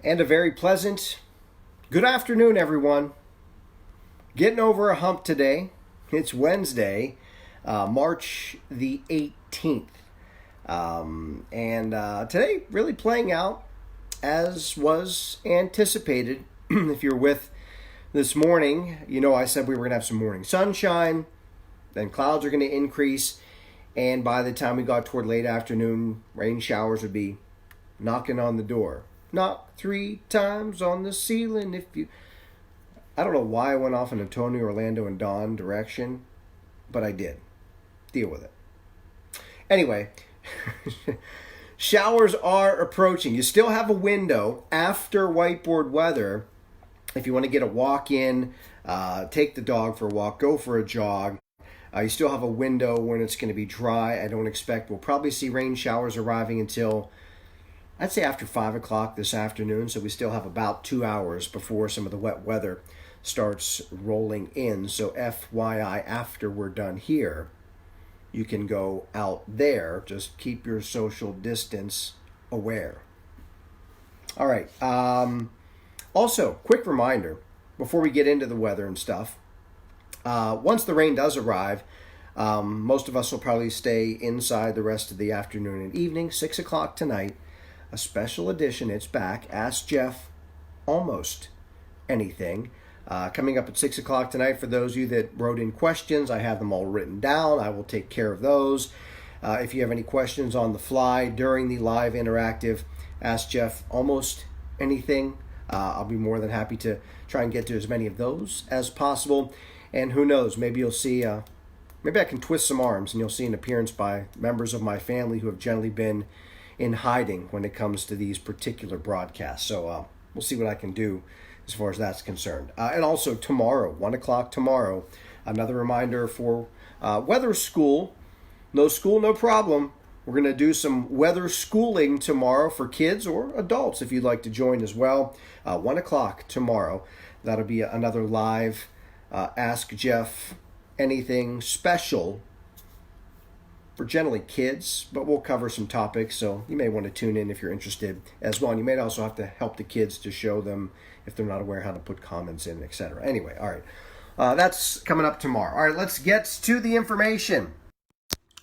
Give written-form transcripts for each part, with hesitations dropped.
And a very pleasant good afternoon, everyone. Getting over a hump today. It's Wednesday, March the 18th. Today really playing out as was anticipated. If you're with this morning, you know I said we were going to have some morning sunshine, then clouds are going to increase, and by the time we got toward late afternoon, rain showers would be knocking on the door. Knock 3 times on the ceiling if you... I don't know why I went off in a Tony, Orlando, and Dawn direction, but I did. Deal with it. Anyway, showers are approaching. You still have a window after whiteboard weather if you want to get a walk in, take the dog for a walk, go for a jog. You still have a window when it's going to be dry. I don't expect we'll probably see rain showers arriving until... I'd say after 5 o'clock this afternoon, so we still have about 2 hours before some of the wet weather starts rolling in. So FYI, after we're done here, you can go out there. Just keep your social distance aware. All right. Also, quick reminder, before we get into the weather and stuff, once the rain does arrive, most of us will probably stay inside the rest of the afternoon and evening. 6 o'clock tonight. A special edition, it's back. Ask Jeff almost anything. Coming up at 6 o'clock tonight, for those of you that wrote in questions, I have them all written down. I will take care of those. If you have any questions on the fly during the live interactive Ask Jeff almost anything, I'll be more than happy to try and get to as many of those as possible. And who knows, maybe you'll see, maybe I can twist some arms and you'll see an appearance by members of my family who have generally been in hiding when it comes to these particular broadcasts. So we'll see what I can do as far as that's concerned. And also tomorrow, 1 o'clock tomorrow, another reminder for weather school. No school, no problem. We're going to do some weather schooling tomorrow for kids or adults if you'd like to join as well. 1 o'clock tomorrow. That'll be another live Ask Jeff Anything special for generally kids, but we'll cover some topics, so you may want to tune in if you're interested as well. And you may also have to help the kids to show them, if they're not aware, how to put comments in, etc. Anyway, all right. That's coming up tomorrow. All right, let's get to the information.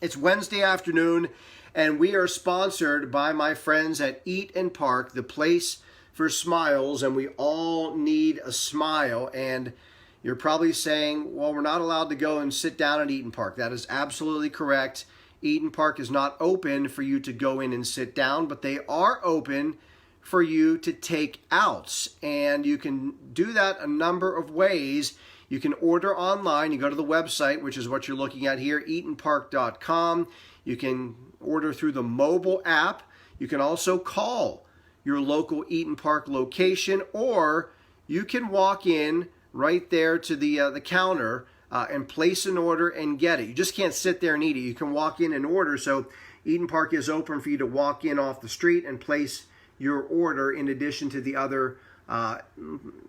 It's Wednesday afternoon, and we are sponsored by my friends at Eat and Park, the place for smiles, and we all need a smile. And you're probably saying, well, we're not allowed to go and sit down at Eat and Park. That is absolutely correct. Eat and Park is not open for you to go in and sit down, but they are open for you to take out. And you can do that a number of ways. You can order online. You go to the website, which is what you're looking at here, eatandpark.com. You can order through the mobile app. You can also call your local Eat and Park location, or you can walk in right there to the counter and place an order and get it. You just can't sit there and eat it. You can walk in and order. So Eat and Park is open for you to walk in off the street and place your order, in addition to the other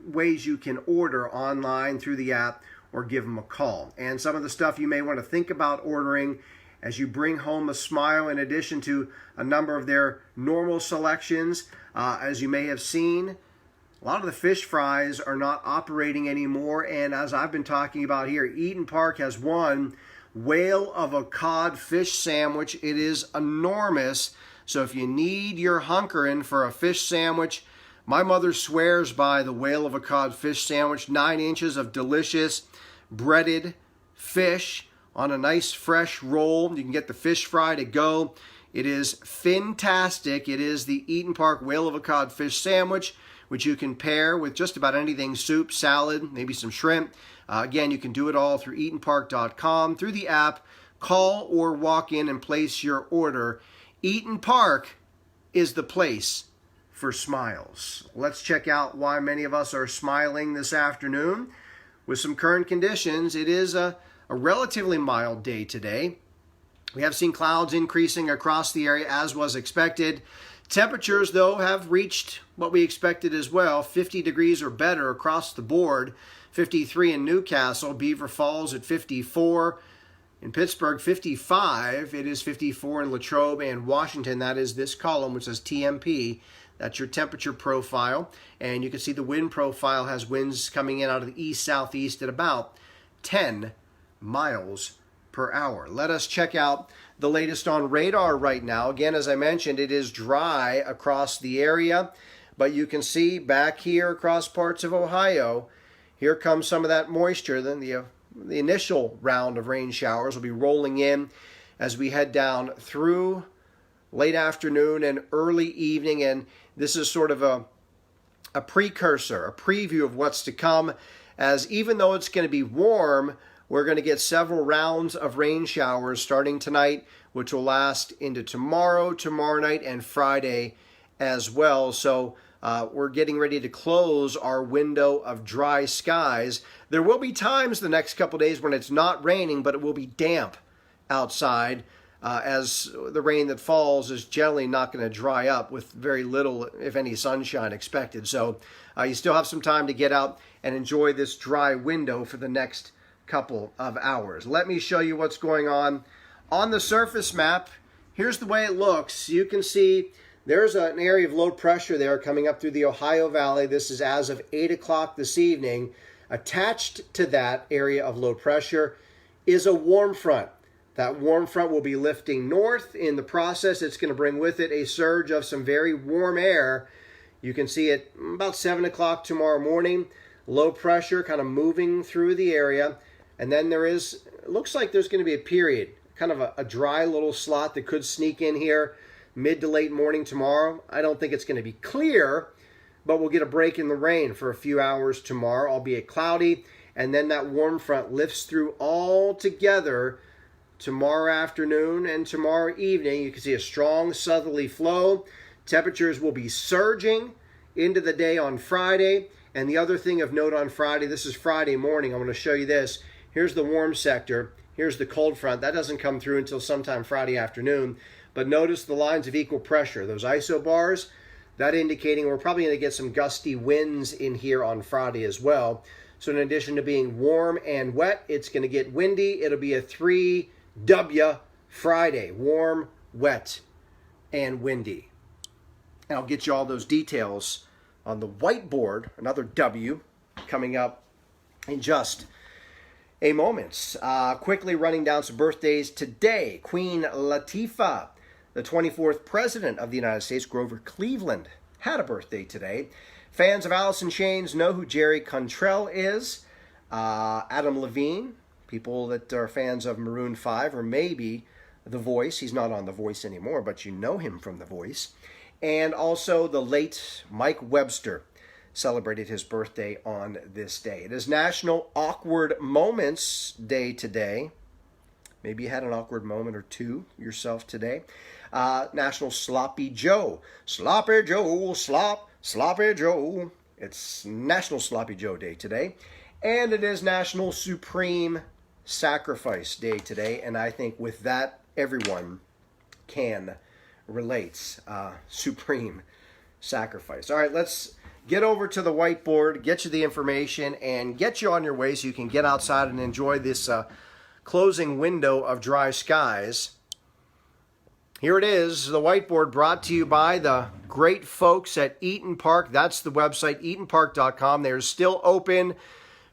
ways you can order online through the app or give them a call. And some of the stuff you may want to think about ordering as you bring home a smile, in addition to a number of their normal selections. As you may have seen, a lot of the fish fries are not operating anymore, and as I've been talking about here, Eat and Park has one whale of a cod fish sandwich. It is enormous, so if you need your hunkering for a fish sandwich, my mother swears by the whale of a cod fish sandwich. 9 inches of delicious breaded fish on a nice fresh roll. You can get the fish fry to go. It is fantastic. It is the Eat and Park whale of a cod fish sandwich, which you can pair with just about anything: soup, salad, maybe some shrimp. Again, you can do it all through eatandpark.com, through the app. Call or walk in and place your order. Eat and Park is the place for smiles. Let's check out why many of us are smiling this afternoon. With some current conditions, it is a relatively mild day today. We have seen clouds increasing across the area as was expected. Temperatures, though, have reached what we expected as well, 50 degrees or better across the board. 53 in Newcastle, Beaver Falls at 54. In Pittsburgh, 55. It is 54 in Latrobe and Washington. That is this column, which says TMP. That's your temperature profile. And you can see the wind profile has winds coming in out of the east-southeast at about 10 miles per hour. Let us check out the latest on radar right now. Again, as I mentioned, it is dry across the area, but you can see back here across parts of Ohio, here comes some of that moisture. Then the initial round of rain showers will be rolling in as we head down through late afternoon and early evening, and this is sort of a precursor, a preview of what's to come, as even though it's going to be warm, we're going to get several rounds of rain showers starting tonight, which will last into tomorrow night, and Friday as well. So we're getting ready to close our window of dry skies. There will be times the next couple days when it's not raining, but it will be damp outside, as the rain that falls is generally not going to dry up with very little, if any, sunshine expected. So you still have some time to get out and enjoy this dry window for the next couple of hours. Let me show you what's going on the surface map. Here's the way it looks. You can see there's an area of low pressure there coming up through the Ohio Valley. This is as of 8 o'clock this evening. Attached to that area of low pressure is a warm front. That warm front will be lifting north. In the process, it's going to bring with it a surge of some very warm air. You can see it about 7 o'clock tomorrow morning. Low pressure kind of moving through the area. And then it looks like there's going to be a period, kind of a dry little slot that could sneak in here mid to late morning tomorrow. I don't think it's going to be clear, but we'll get a break in the rain for a few hours tomorrow, albeit cloudy. And then that warm front lifts through all together tomorrow afternoon and tomorrow evening. You can see a strong southerly flow. Temperatures will be surging into the day on Friday. And the other thing of note on Friday, this is Friday morning. I'm going to show you this. Here's the warm sector. Here's the cold front. That doesn't come through until sometime Friday afternoon. But notice the lines of equal pressure. Those isobars, that indicating we're probably going to get some gusty winds in here on Friday as well. So in addition to being warm and wet, it's going to get windy. It'll be a 3W Friday. Warm, wet, and windy. And I'll get you all those details on the whiteboard, another W, coming up in just a moment. Quickly running down some birthdays today. Queen Latifah, the 24th President of the United States, Grover Cleveland, had a birthday today. Fans of Alice in Chains know who Jerry Cantrell is. Adam Levine, people that are fans of Maroon 5 or maybe The Voice. He's not on The Voice anymore, but you know him from The Voice. And also the late Mike Webster celebrated his birthday on this day. It is National Awkward Moments Day today. Maybe you had an awkward moment or two yourself today. National Sloppy Joe. Sloppy Joe, Sloppy Joe. It's National Sloppy Joe Day today. And it is National Supreme Sacrifice Day today. And I think with that, everyone can relate. Supreme sacrifice. All right, let's get over to the whiteboard, get you the information, and get you on your way so you can get outside and enjoy this closing window of dry skies. Here it is, the whiteboard, brought to you by the great folks at Eaton Park. That's the website, eatonpark.com. They're still open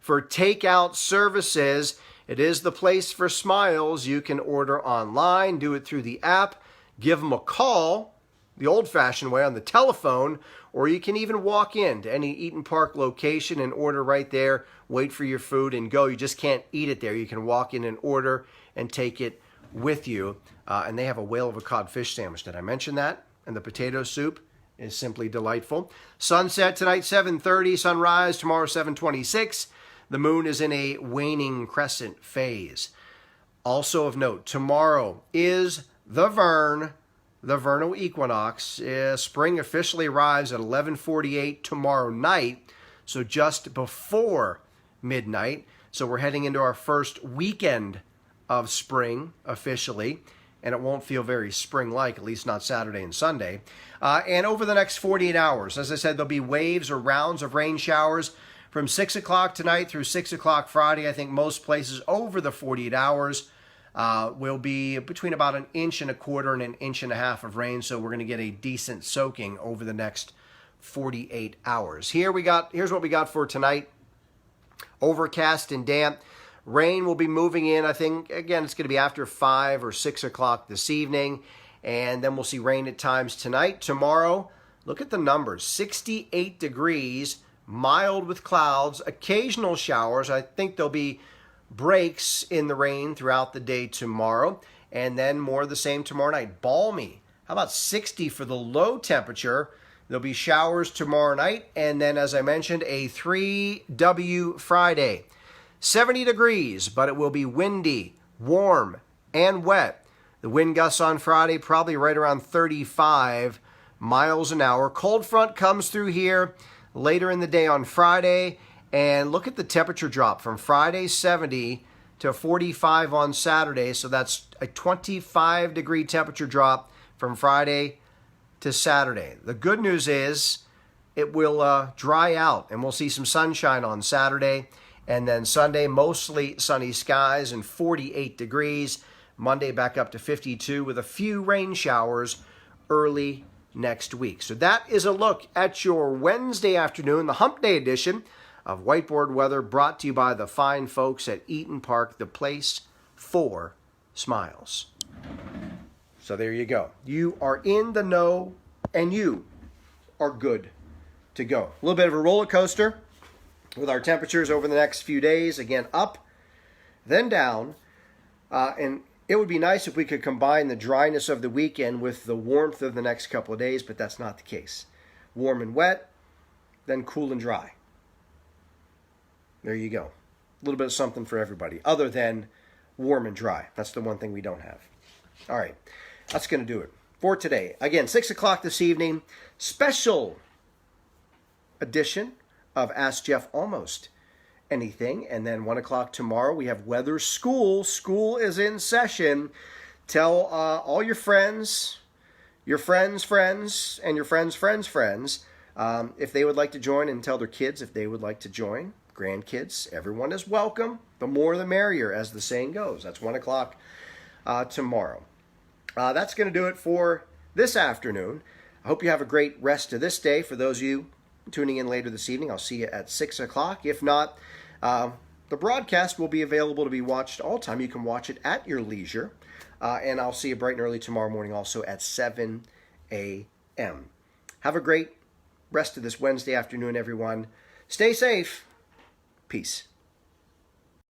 for takeout services. It is the place for smiles. You can order online, do it through the app, give them a call, the old-fashioned way on the telephone, or you can even walk in to any Eaton Park location and order right there, wait for your food and go. You just can't eat it there. You can walk in and order and take it with you. And they have a whale of a codfish sandwich. Did I mention that? And the potato soup is simply delightful. Sunset tonight, 7:30. Sunrise tomorrow, 7:26. The moon is in a waning crescent phase. Also of note, tomorrow is the vernal equinox. Spring officially arrives at 11:48 tomorrow night, so just before midnight. So we're heading into our first weekend of spring officially, and it won't feel very spring-like, at least not Saturday and Sunday. And over the next 48 hours, as I said, there'll be waves or rounds of rain showers from 6 o'clock tonight through 6 o'clock Friday. I think most places over the 48 hours. will be between about 1.25 inches and 1.5 inches of rain, so we're going to get a decent soaking over the next 48 hours. Here's what we got for tonight. Overcast and damp. Rain will be moving in, I think, again, it's going to be after 5 or 6 o'clock this evening, and then we'll see rain at times tonight. Tomorrow, look at the numbers, 68 degrees, mild with clouds, occasional showers. I think there'll be breaks in the rain throughout the day tomorrow, and then more of the same tomorrow night. Balmy. How about 60 for the low temperature? There'll be showers tomorrow night, and then, as I mentioned, a 3W Friday. 70 degrees, but it will be windy, warm, and wet. The wind gusts on Friday probably right around 35 miles an hour. Cold front comes through here later in the day on Friday, and look at the temperature drop from Friday 70 to 45 on Saturday. So that's a 25 degree temperature drop from Friday to Saturday. The good news is it will dry out, and we'll see some sunshine on Saturday. And then Sunday, mostly sunny skies and 48 degrees. Monday back up to 52 with a few rain showers early next week. So that is a look at your Wednesday afternoon, the Hump Day edition of Whiteboard Weather, brought to you by the fine folks at Eaton Park, the place for smiles. So there you go. You are in the know, and you are good to go. A little bit of a roller coaster with our temperatures over the next few days. Again, up, then down. And it would be nice if we could combine the dryness of the weekend with the warmth of the next couple of days, but that's not the case. Warm and wet, then cool and dry. There you go. A little bit of something for everybody, other than warm and dry. That's the one thing we don't have. All right, that's going to do it for today. Again, 6 o'clock this evening, special edition of Ask Jeff Almost Anything. And then 1 o'clock tomorrow, we have Weather School. School is in session. Tell all your friends, and your friends' friends, if they would like to join, and tell their kids if they would like to join. Grandkids, everyone is welcome. The more the merrier, as the saying goes. That's 1 o'clock tomorrow. That's going to do it for this afternoon. I hope you have a great rest of this day. For those of you tuning in later this evening, I'll see you at 6 o'clock. If not, the broadcast will be available to be watched all time. You can watch it at your leisure. And I'll see you bright and early tomorrow morning also at 7 a.m. Have a great rest of this Wednesday afternoon, everyone. Stay safe. Peace.